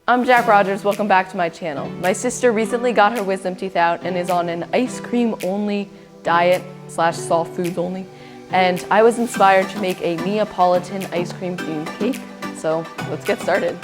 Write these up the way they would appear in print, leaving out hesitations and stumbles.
I'm Jack Rogers, welcome back to my channel. My sister recently got her wisdom teeth out and is on an ice cream only diet / soft foods only. And I was inspired to make a Neapolitan ice cream themed cake. So let's get started.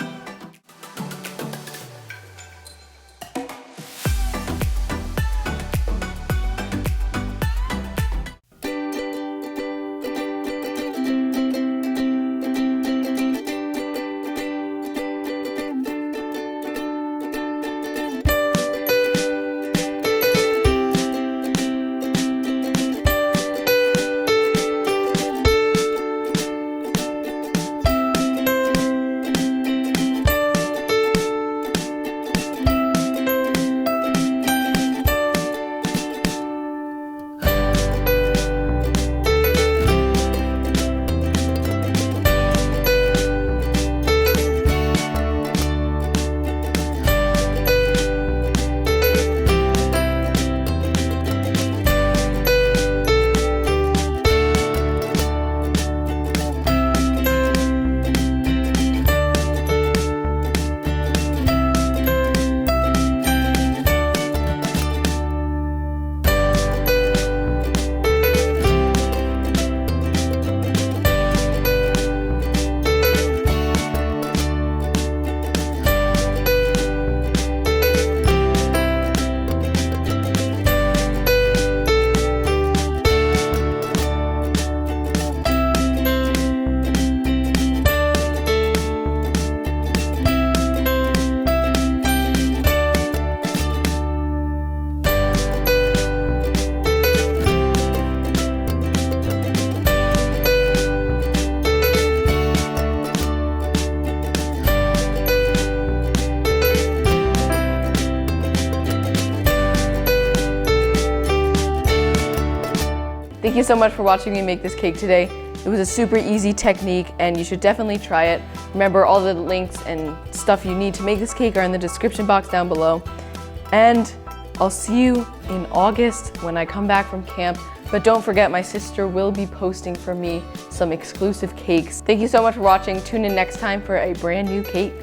Thank you so much for watching me make this cake today. It was a super easy technique and you should definitely try it. Remember, all the links and stuff you need to make this cake are in the description box down below. And I'll see you in August when I come back from camp. But don't forget, my sister will be posting for me some exclusive cakes. Thank you so much for watching. Tune in next time for a brand new cake.